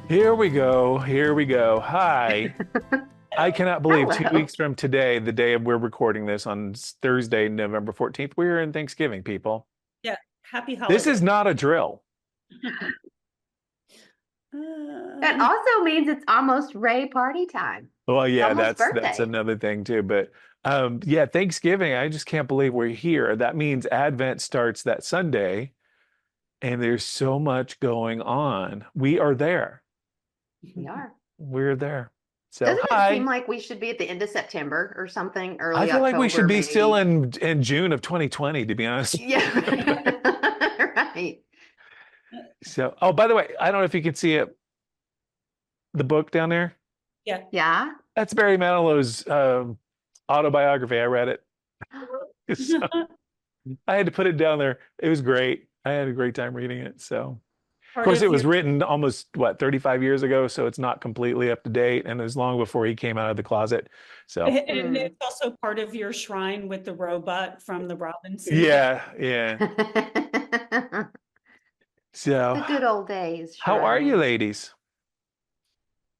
Here we go. Here we go. Hi. I cannot believe two Hello. weeks from today, the day we're recording this on Thursday, November 14th, we're in Thanksgiving, people. Yeah, happy This is holiday. not a drill. Uh, That also means it's almost Ray party time. Well, It's yeah, almost that's birthday. another thing too. But yeah, Thanksgiving, I just can't believe we're here. That means Advent starts that Sunday, and there's so much going on. We are there. We are. We're there. So Doesn't it seem hi. like we should be at the end of September or something? I Early feel like we should October, be still maybe. in June of 2020, to be honest. Yeah, right. So, oh, by the way, I don't know if you can see it, the book down there. yeah. Yeah. That's Barry Manilow's autobiography. I read it. So I had to put it down there. It was great. I had a great time reading it. So, of Part course, it of your was written almost, what, 35 years ago. So it's not completely up to date. And it was long before he came out of the closet. So, and Mm. it's also part of your shrine with the robot from the Robinson family. yeah, yeah. The So, good old days, how are you, shrine. ladies?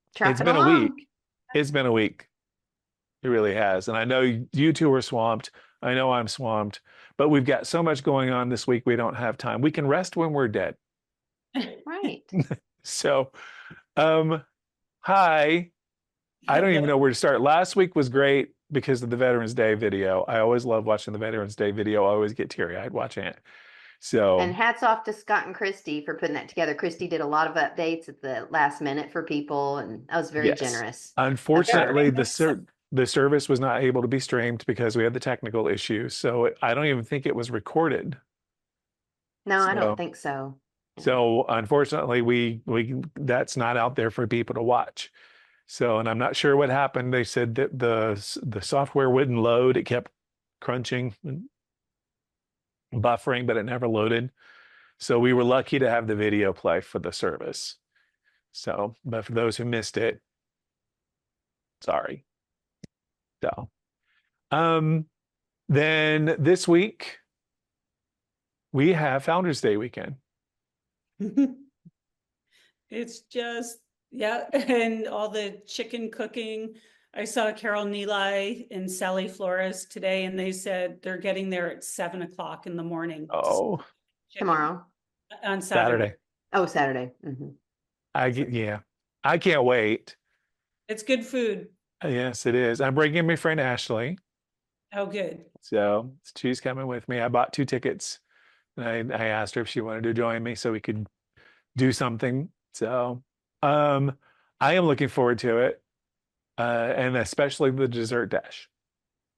It's Trucking been a along. week. It's been a week. It really has. And I know you two are swamped. I know I'm swamped, but we've got so much going on this week, we don't have time. We can rest when we're dead. Right. So, um, hi. I don't even The- know where to start. Last week was great because of the Veterans Day video. I always love watching the Veterans Day video. I always get teary-eyed watching it. And So, hats off to Scott and Christy for putting that together. Christy did a lot of updates at the last minute for people, and that was very yes. generous of yeah, her. Unfortunately, and that's the service was not able to be streamed because we had the technical issues. So, I don't even think it was recorded. No, I don't So, think so. Yeah. So unfortunately, we that's not out there for people to watch. So, and I'm not sure what happened. They said that the software wouldn't load. It kept crunching and buffering, but it never loaded. So we were lucky to have the video play for the service. So, but for those who missed it, sorry. So, um, then this week we have Founders Day weekend. it's just, yeah, and all the chicken cooking. I saw Carol Neely and Sally Flores today, and they said they're getting there at 7 o'clock in the morning to Oh, chicken Tomorrow. on Saturday. Saturday. Oh, Saturday. Yeah, I can't wait. It's good food. Yes, it is. I'm bringing my friend Ashley. Oh, good. So she's coming with me. I bought two tickets. And I asked her if she wanted to join me so we could do something. So um, I am looking forward to it. And especially the dessert dash.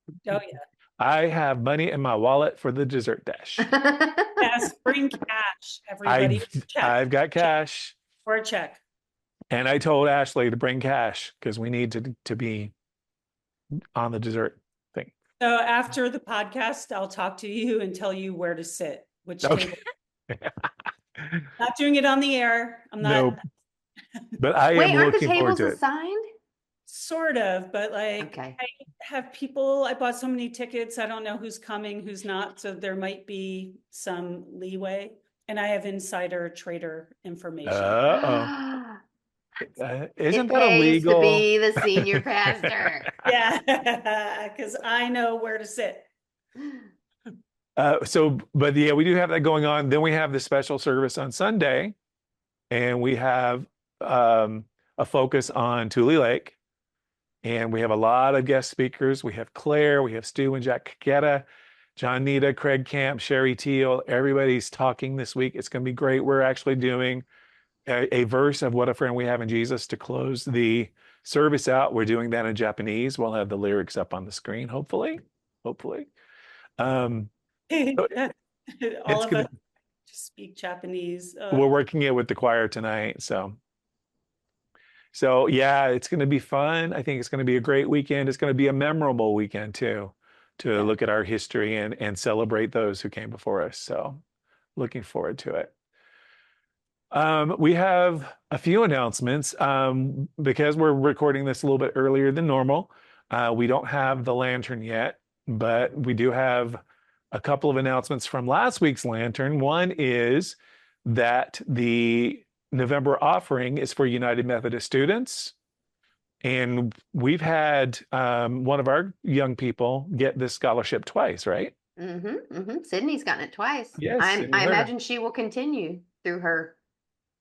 Oh, yeah. I have money in my wallet for the dessert dash. Yes, bring cash, everybody. I've Check. I've got Check cash. or a check. And I told Ashley to bring cash because we need to be on the dessert thing. So after the podcast, I'll talk to you and tell you where to sit, which Okay. table. Not doing it on the air. I'm not Nope. But I Wait, am aren't the looking forward tables to it. assigned? sort of, but like Okay. I have people, I bought so many tickets. I don't know who's coming, who's not. So there might be some leeway. And I have insider trader information. Uh-oh. Isn't It that pays to illegal? be the senior pastor. Yeah, because I know where to sit. But yeah, we do have that going on. Then we have the special service on Sunday, and we have a focus on Tule Lake. And we have a lot of guest speakers. We have Claire, we have Stu and Jack Keketa, John Nita, Craig Camp, Sherry Teal. Everybody's talking this week. It's going to be great. We're actually doing a verse of What a Friend We Have in Jesus to close the service out. We're doing that in Japanese. We'll have the lyrics up on the screen, hopefully. Hopefully. Um, so All it's of us gonna, speak Japanese. we're working it with the choir tonight. So yeah, it's going to be fun. I think it's going to be a great weekend. It's going to be a memorable weekend too, to Yeah. look at our history and celebrate those who came before us. So looking forward to it. We have a few announcements because we're recording this a little bit earlier than normal. We don't have the lantern yet, but we do have a couple of announcements from last week's lantern. One is that the November offering is for United Methodist students. And we've had one of our young people get this scholarship twice, right? Sydney's gotten it twice. Yes, Sydney I Herder. imagine she will continue through her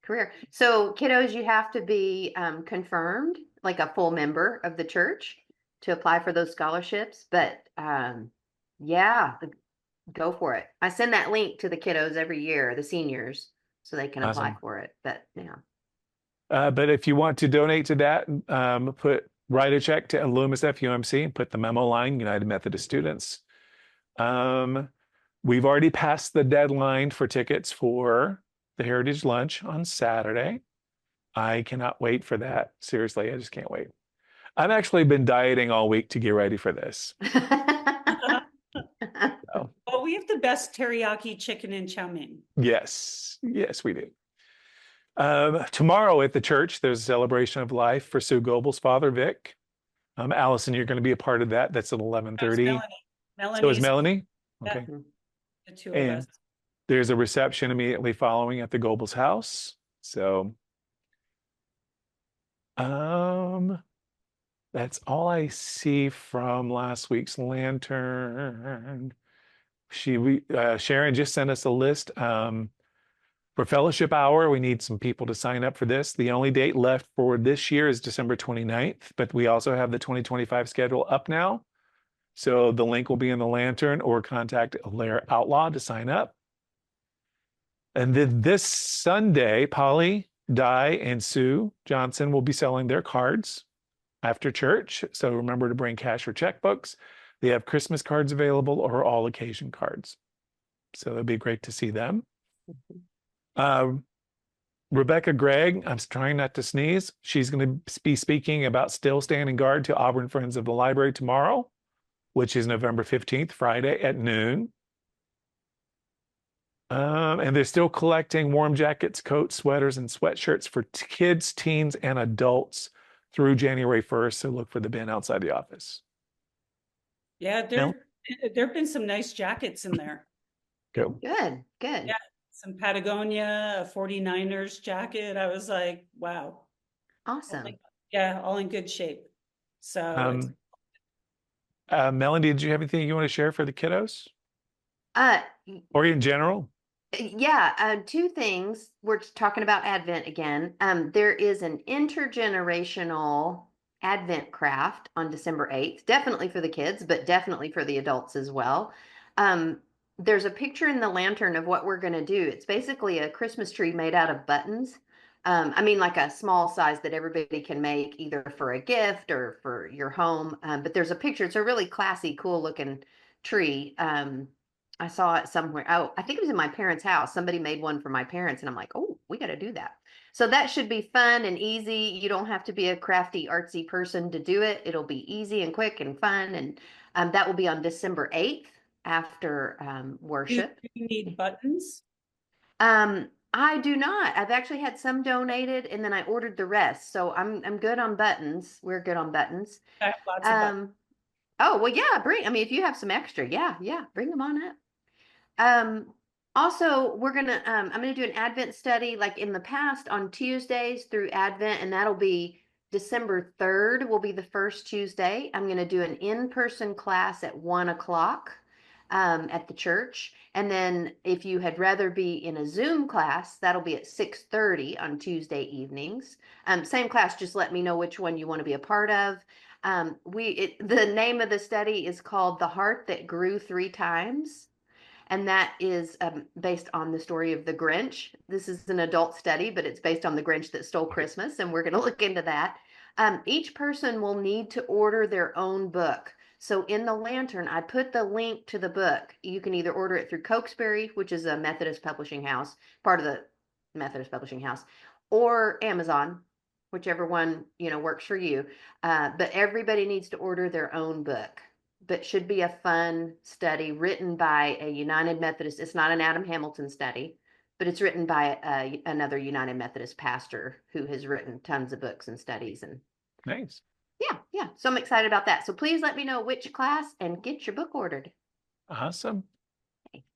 career. So kiddos, you have to be confirmed, like a full member of the church to apply for those scholarships. But yeah, go for it. I send that link to the kiddos every year, the seniors, so they can apply Awesome. for it. But yeah. But if you want to donate to that, write a check to Loomis FUMC and put the memo line, United Methodist Students. We've already passed the deadline for tickets for the Heritage Lunch on Saturday. I cannot wait for that. Seriously, I just can't wait. I've actually been dieting all week to get ready for this. So, Well, we have the best teriyaki chicken and chow mein. yes, yes, we do. Tomorrow at the church, there's a celebration of life for Sue Goebel's father, Vic. Allison, you're going to be a part of that. That's at 11:30. So is Melanie's Melanie? Okay. the two of And us. there's a reception immediately following at the Goebel's house. So, that's all I see from last week's lantern. Sharon just sent us a list. For Fellowship Hour, we need some people to sign up for this. The only date left for this year is December 29th, but we also have the 2025 schedule up now. So the link will be in the lantern, or contact Lair Outlaw to sign up. And then this Sunday, Polly, Di, and Sue Johnson will be selling their cards after church. So remember to bring cash or checkbooks. They have Christmas cards available or all occasion cards. So it'd be great to see them. Rebecca Gregg, I'm trying not to sneeze. She's going to be speaking about Still Standing Guard to Auburn Friends of the Library tomorrow, which is November 15th, Friday at noon. And they're still collecting warm jackets, coats, sweaters, and sweatshirts for kids, teens, and adults through January 1st. So look for the bin outside the office. Yeah, there have been some nice jackets in there. Go. Good. Yeah, some Patagonia, a 49ers jacket. I was like, wow. Awesome. Yeah, all in good shape. So Melanie, did you have anything you want to share for the kiddos? Uh, Or in general? Yeah, two things. We're talking about Advent again. There is an intergenerational Advent craft on December 8th, definitely for the kids, but definitely for the adults as well. There's a picture in the lantern of what we're going to do. It's basically a Christmas tree made out of buttons. I mean, like a small size that everybody can make either for a gift or for your home. But there's a picture. It's a really classy, cool looking tree. I saw it somewhere. Oh, I think it was in my parents' house. Somebody made one for my parents, and I'm like, oh, we got to do that. So that should be fun and easy. You don't have to be a crafty, artsy person to do it. It'll be easy and quick and fun. And that will be on December 8th after worship. Do you need buttons? I do not. I've actually had some donated, and then I ordered the rest. So I'm good on buttons. We're good on buttons. I have lots of buttons. Oh, well, yeah, if you have some extra, yeah, bring them on up. Also, I'm gonna do an Advent study like in the past on Tuesdays through Advent, and that'll be December 3rd will be the first Tuesday. I'm gonna do an in-person class at 1 o'clock at the church. And then if you had rather be in a Zoom class, that'll be at 6:30 on Tuesday evenings. Same class, just let me know which one you want to be a part of. The name of the study is called The Heart That Grew 3 Times. And that is based on the story of the Grinch. This is an adult study, but it's based on the Grinch that stole Christmas, and we're going to look into that. Each person will need to order their own book. So in the lantern, I put the link to the book. You can either order it through Cokesbury, which is a Methodist publishing house, part of the Methodist publishing house, or Amazon, whichever one works for you. But everybody needs to order their own book. But should be a fun study written by a United Methodist. It's not an Adam Hamilton study, but it's written by another United Methodist pastor who has written tons of books and studies. And Nice. yeah. So I'm excited about that. So please let me know which class and get your book ordered. Awesome.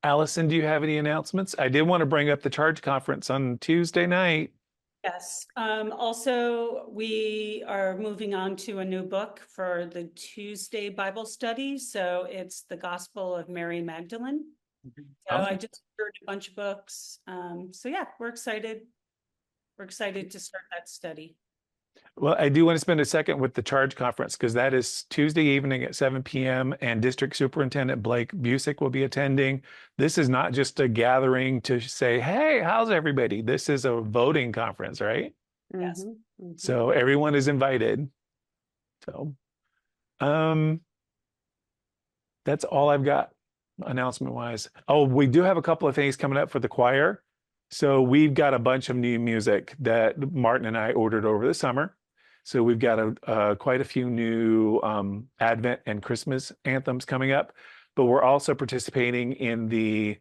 Allison, do you have any announcements? I did want to bring up the Charge Conference on Tuesday night. Yes. Also, we are moving on to a new book for the Tuesday Bible study. So it's the Gospel of Mary Magdalene. So I just ordered a bunch of books. So yeah, we're excited. We're excited to start that study. Well, I do want to spend a second with the charge conference because that is Tuesday evening at 7 p.m. and District Superintendent Blake Busick will be attending. This is not just a gathering to say, hey, how's everybody? This is a voting conference, right? Yes. So everyone is invited. So that's all I've got announcement wise. Oh, we do have a couple of things coming up for the choir. So we've got a bunch of new music that Martin and I ordered over the summer. So we've got quite a few new Advent and Christmas anthems coming up, but we're also participating in the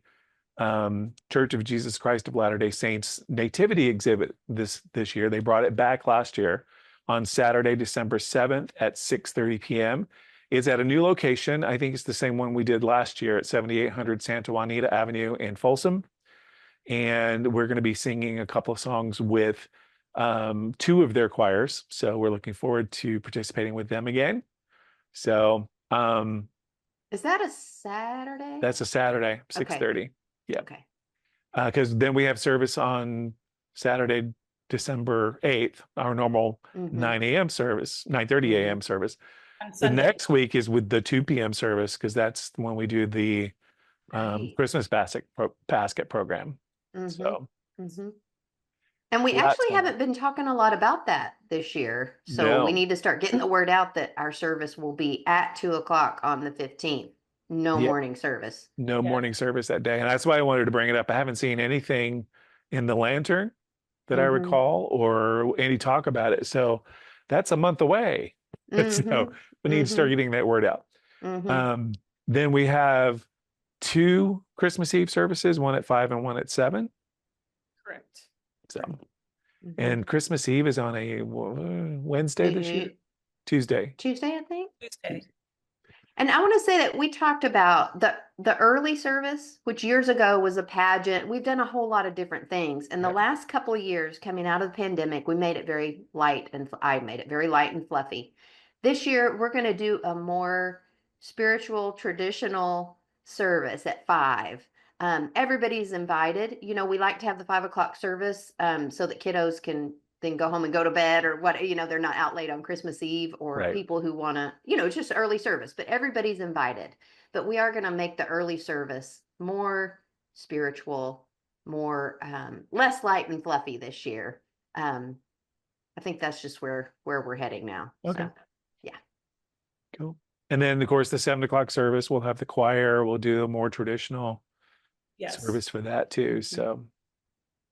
Church of Jesus Christ of Latter-day Saints Nativity exhibit this year. They brought it back last year on Saturday, December 7th at 6:30 p.m. It's at a new location. I think it's the same one we did last year at 7800 Santa Juanita Avenue in Folsom. And we're going to be singing a couple of songs with two of their choirs. So we're looking forward to participating with them again. So Is that a Saturday? that's a Saturday, 6:30. Yeah. Okay. Because then we have service on Saturday, December 8th, our normal 9 a.m. service, 9:30 a.m. service. On The Sunday. next week is with the 2 p.m. service because that's when we do the Right. Christmas basket program. So And we lots actually going on. haven't been talking a lot about that this year. So we No. need to start getting the word out that our service will be at 2 o'clock on the 15th. No Yeah. morning service. No Yeah. morning service that day. And that's why I wanted to bring it up. I haven't seen anything in the lantern that I recall or any talk about it. So that's a month away. So we need to start getting that word out. Then we have two Christmas Eve services, one at 5 and one at 7. Correct. So, and Christmas Eve is on a Wednesday this year? Tuesday. Tuesday, I think. Tuesday. And I want to say that we talked about the early service, which years ago was a pageant. We've done a whole lot of different things. And the Yep. last couple of years coming out of the pandemic, we made it very light and I made it very light and fluffy. This year, we're going to do a more spiritual, traditional service at 5. Everybody's invited. You know, we like to have the 5 o'clock service so that kiddos can then go home and go to bed or what, you know, they're not out late on Christmas Eve or Right. people who want to, you know, it's just early service, but everybody's invited. But we are going to make the early service more spiritual, more less light and fluffy this year. I think that's just where we're heading now. Okay. So, yeah. Cool. And then, of course, the 7 o'clock service, we'll have the choir. We'll do a more traditional Yes. service for that too. So,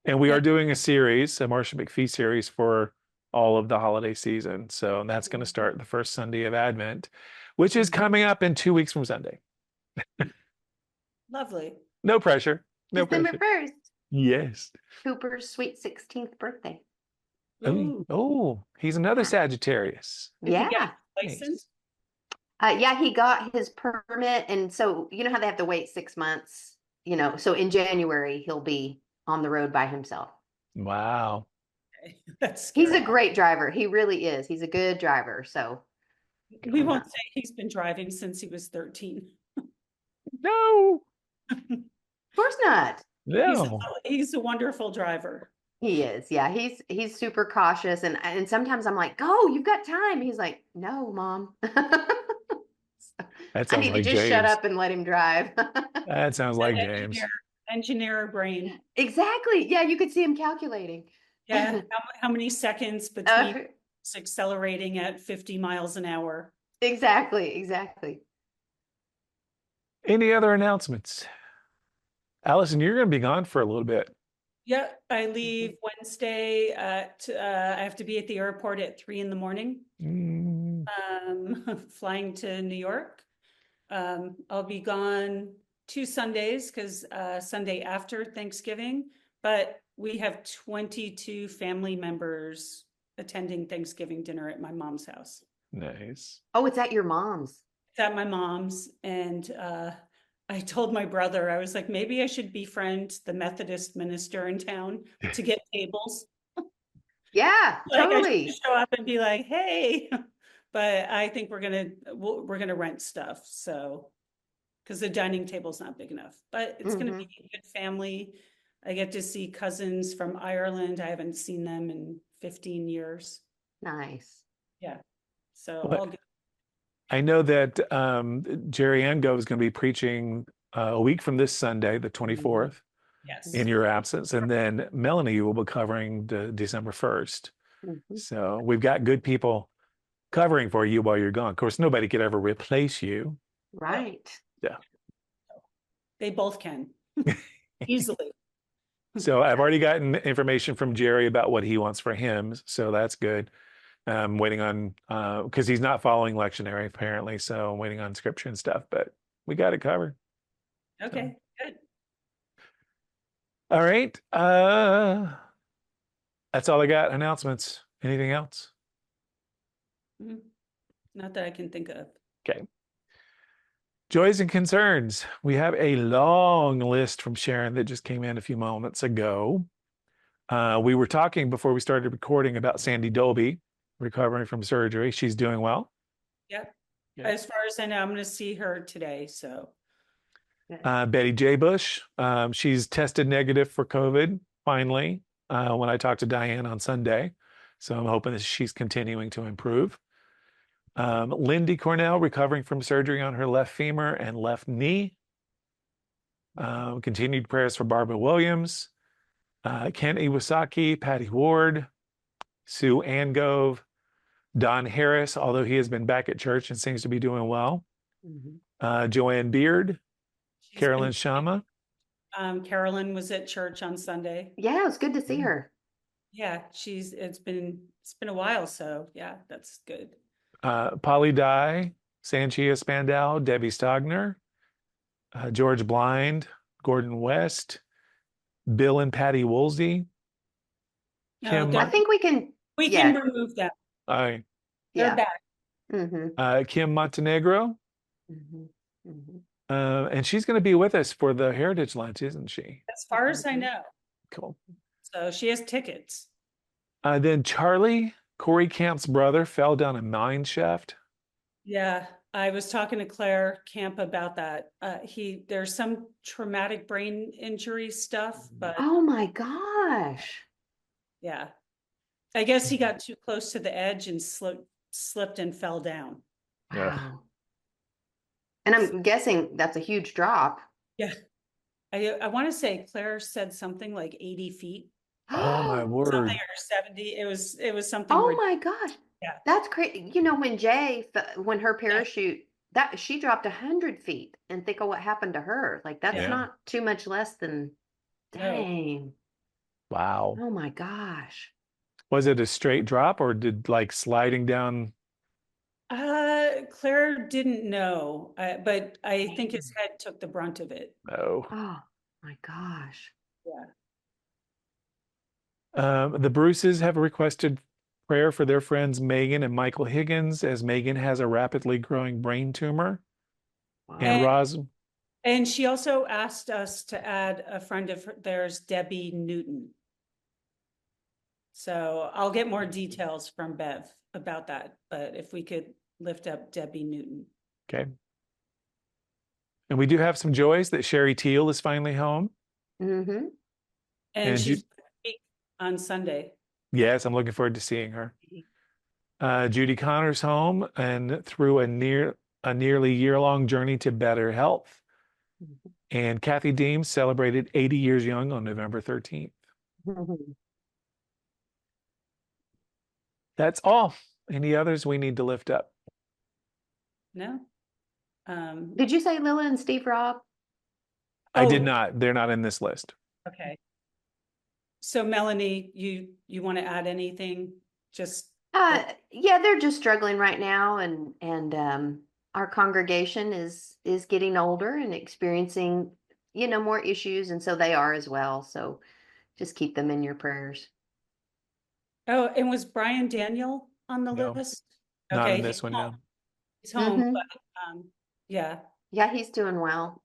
and we are doing a series, a Marcia McPhee series for all of the holiday season. So that's going to start the first Sunday of Advent, which is coming up in 2 weeks from Sunday. Lovely. No pressure. No December pressure. 1st, Yes. Cooper's sweet 16th birthday. Oh, he's another Sagittarius. Did he get Yeah. a license? Yeah, he got his permit. And so, you know how they have to wait 6 months, you know, so in January, he'll be on the road by himself. Wow. Okay. That's He's scary. a great driver. He really is. He's a good driver. So We won't say he's been driving since he was 13. No. of course not. No. He's a wonderful driver. He is. Yeah, he's super cautious and sometimes I'm like, "Go, you've got time." He's like, "No, Mom." That I sounds need to like just shut James. up and let him drive. That sounds like James. Engineer brain. Exactly. Yeah, you could see him calculating. Yeah. How many seconds between accelerating at 50 miles an hour? Exactly. Any other announcements? Allison, you're going to be gone for a little bit. Yeah, I leave Wednesday at, I have to be at the airport at 3 a.m. Flying to New York. I'll be gone 2 Sundays because Sunday after Thanksgiving, but we have 22 family members attending Thanksgiving dinner at my mom's house. Nice. Oh, it's at your mom's. It's at my mom's, and I told my brother, I was like, maybe I should befriend the Methodist minister in town to get tables. Yeah, Like I should totally. show up and be like, hey, but I think we're gonna rent stuff, so. Because the dining table's not big enough, but it's gonna be a good family. I get to see cousins from Ireland. I haven't seen them in 15 years. Nice. Yeah, so Well, all good. I know that Jerry Ango is going to be preaching a week from this Sunday, the 24th, in Yes. your absence. And then Melanie will be covering the December 1st. Mhm. So we've got good people covering for you while you're gone. Of course, nobody could ever replace you. Right. Yeah. They both can easily. So I've already gotten information from Jerry about what he wants for hymns. So that's good. I'm waiting on, because he's not following lectionary apparently. So I'm waiting on scripture and stuff, but we got it covered. Okay, good. All right. That's all I got. Announcements. Anything else? Mhm. Not that I can think of. Okay. Joys and concerns. We have a long list from Sharon that just came in a few moments ago. We were talking before we started recording about Sandy Dolby recovering from surgery. She's doing well. Yep. Yeah. As far as I know, I'm gonna see her today, so. Betty J. Bush, she's tested negative for COVID finally when I talked to Diane on Sunday. So I'm hoping that she's continuing to improve. Lindy Cornell recovering from surgery on her left femur and left knee. Continued prayers for Barbara Williams, Ken Iwasaki, Patty Ward, Sue Angove, Don Harris, although he has been back at church and seems to be doing well. Joanne Beard, She's Carolyn been, Shama. Carolyn was at church on Sunday. Yeah, it was good to see her. Yeah, it's been a while, so yeah, that's good. Polly Dye, Sanchia Spandau, Debbie Stogner, George Blind, Gordon West, Bill and Patty Woolsey, No, Kim, I think we can, we yeah, can remove them. uh, They're yeah. back. Kim Montenegro, and she's going to be with us for the Heritage Lunch, isn't she? As far as I know. Cool. So she has tickets. Then Charlie, Corey Camp's brother, fell down a mine shaft. Yeah, I was talking to Claire Camp about that. There's some traumatic brain injury stuff, but Oh my gosh. yeah. I guess he got too close to the edge and slipped and fell down. Wow. And I'm guessing that's a huge drop. Yeah. I want to say Claire said something like 80 feet, Oh my something word. or 70. It was something. Oh my gosh. Yeah. That's crazy. You know, when her parachute, that she dropped 100 feet, and think of what happened to her. Like that's Yeah. not too much less than, No. dang. Wow. Oh my gosh. Was it a straight drop or did like sliding down? Claire didn't know, but I think his head took the brunt of it. No. Oh my gosh. Yeah. The Bruces have requested prayer for their friends Megan and Michael Higgins, as Megan has a rapidly growing brain tumor. Wow. And And she also asked us to add a friend of theirs, Debbie Newton. So I'll get more details from Bev about that, but if we could lift up Debbie Newton. Okay. And we do have some joys that Sherry Teal is finally home. Mm-hmm. And she's on Sunday. Yes, I'm looking forward to seeing her. Judy Connor's home and through a nearly year-long journey to better health. And Kathy Deems celebrated 80 years young on November 13th. That's all. Any others we need to lift up? No. Did you say Lila and Steve Robb? I did not. They're not in this list. Okay. So Melanie, you want to add anything? Just Yeah, they're just struggling right now, and our congregation is getting older and experiencing, more issues, and so they are as well. So just keep them in your prayers. Oh, and was Brian Daniel on the No, list? not Okay, in this one, no. he's home, Mhm. but yeah. Yeah, he's doing well.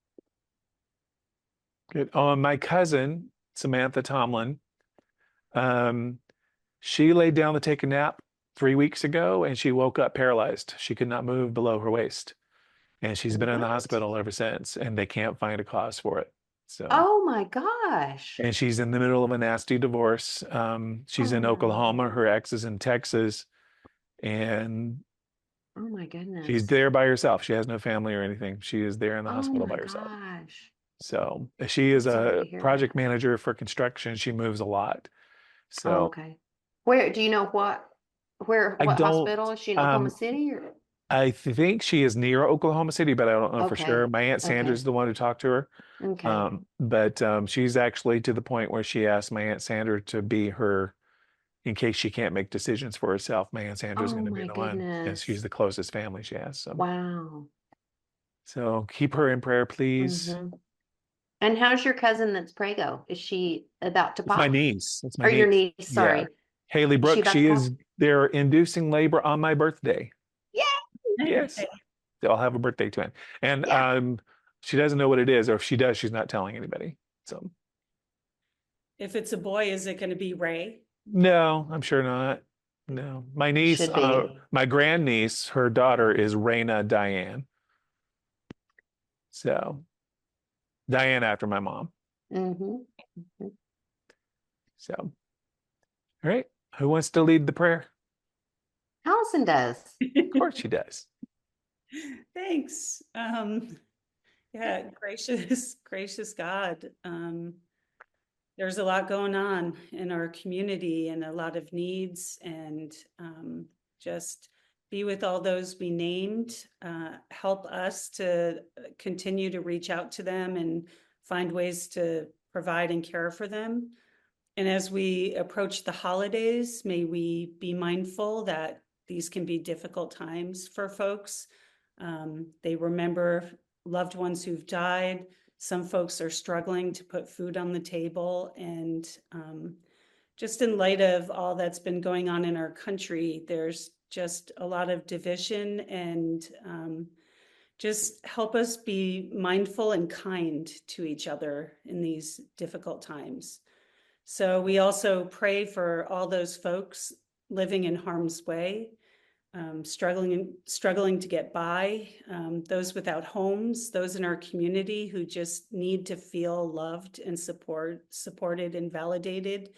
Good. Oh, and my cousin, Samantha Tomlin, She laid down to take a nap 3 weeks ago and she woke up paralyzed. She could not move below her waist. And she's been in the What? hospital ever since, and they can't find a cause for it. So, Oh my gosh. and she's in the middle of a nasty divorce. She's in Oklahoma. Oh, Her ex is in Texas, and oh my she's goodness. there by herself. She has no family or anything. She is there in the Oh hospital my by herself. gosh. So she I'm is sorry to a hear that. project manager for construction. She moves a lot. Oh, So okay. Where do you know I what don't, hospital? Is she in Oklahoma um, City or? I think she is near Oklahoma City, but I don't know for Okay. sure. My Aunt Sanders Okay. is the one who talked to her. Okay. But she's actually to the point where she asked my Aunt Sandra to be her in case she can't make decisions for herself. My Aunt Sandra is Oh going to be my the one, and she's goodness. the closest family she has. Wow. So keep her in prayer, please. Hmm. And how's your cousin that's Prego? Is she about to It's my pop? niece. It's my Or your niece. niece, Yeah, sorry. Haley Is she Brooks. about to She pop? is. They're inducing labor on my birthday. Yay! Yes, they'll have a birthday twin, and Yeah. she doesn't know what it is, or if she does, she's not telling anybody. So If it's a boy, is it going to be Ray? no, I'm sure not. No, my niece, Should be. my grandniece, her daughter is Raina Diane. So Diane after my mom. Hmm. So, all right. Who wants to lead the prayer? Allison does. Of course she does. Thanks. Yeah, gracious God. There's a lot going on in our community and a lot of needs, and just be with all those we named. Help us to continue to reach out to them and find ways to provide and care for them. And as we approach the holidays, may we be mindful that these can be difficult times for folks. They remember loved ones who've died. Some folks are struggling to put food on the table. And just in light of all that's been going on in our country, there's just a lot of division, and just help us be mindful and kind to each other in these difficult times. So we also pray for all those folks living in harm's way, struggling to get by, those without homes, those in our community who just need to feel loved and supported and validated.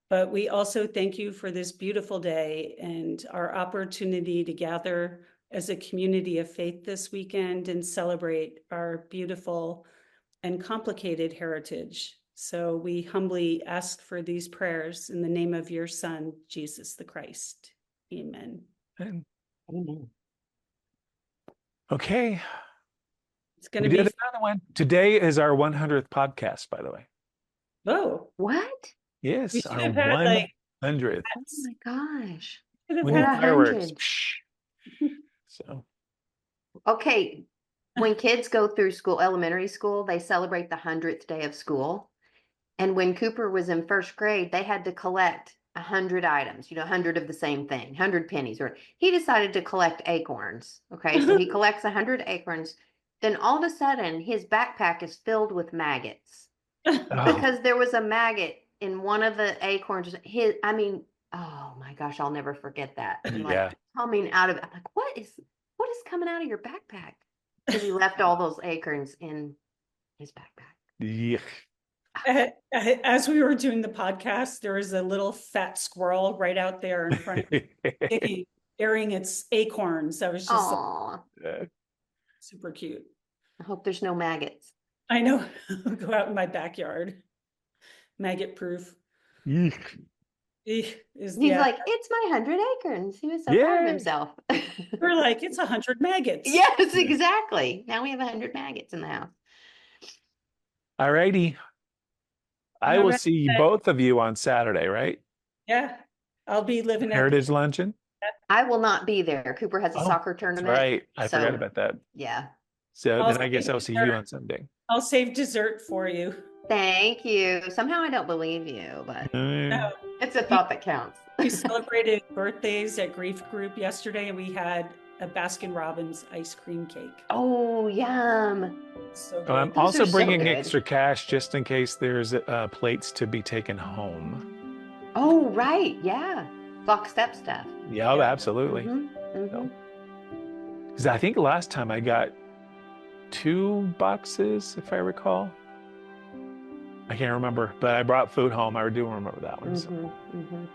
But we also thank you for this beautiful day and our opportunity to gather as a community of faith this weekend and celebrate our beautiful and complicated heritage. So we humbly ask for these prayers in the name of your Son, Jesus the Christ. Amen. And, Amen. okay. It's going We to did be, another one. Today is our 100th podcast, by the way. oh, What? we Yes, should our have had like, 100th. Oh my gosh. should have We We're need a had, fireworks. 100. So, Okay. When kids go through school, elementary school, they celebrate the 100th day of school. And when Cooper was in first grade, they had to collect 100 items, 100 of the same thing, 100 pennies. Or he decided to collect acorns. Okay, so he collects 100 acorns. Then all of a sudden, his backpack is filled with maggots oh, because there was a maggot in one of the acorns. Oh my gosh, I'll never forget that. And like yeah. coming out of it, I'm like, what is coming out of your backpack? Because he left all those acorns in his backpack. Yeah. as we were doing the podcast, there was a little fat squirrel right out there in front of me, airing its acorns. I was just like, Oh, super cute. I hope there's no maggots. I know. Go out in my backyard. Maggot proof. He's Yeah. like, it's my 100 acorns. He was so proud of Yay. himself. We're like, it's 100 maggots. Yes, exactly. Now we have 100 maggots in the house. All righty. I All will right. see both of you on Saturday, right? Yeah. I'll be living at Heritage Luncheon. I will not be there. Cooper has a Oh, soccer that's tournament. right. I forgot So, about that. yeah. So I'll then I guess save I'll see you dessert. on Sunday. I'll save dessert for you. Thank you. Somehow I don't believe you, but No, it's a thought that counts. we celebrated birthdays at Grief Group yesterday, and we had a Baskin Robbins ice cream cake. Oh, yum. So good. Oh, I'm Those also are so bringing good. extra cash just in case there's plates to be taken home. Oh, right. Yeah. Flock step stuff. Yeah, Yeah. absolutely. Mhm, mhm. Because I think last time I got 2 boxes, if I recall. I can't remember, but I brought food home. I do remember that one. So. Mhm, mhm.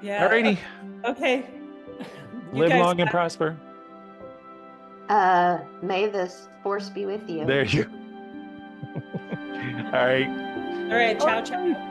Yeah. Alrighty, Okay. You live guys, long and prosper. May this force be with you. There you go. All right. all right. Ciao, ciao.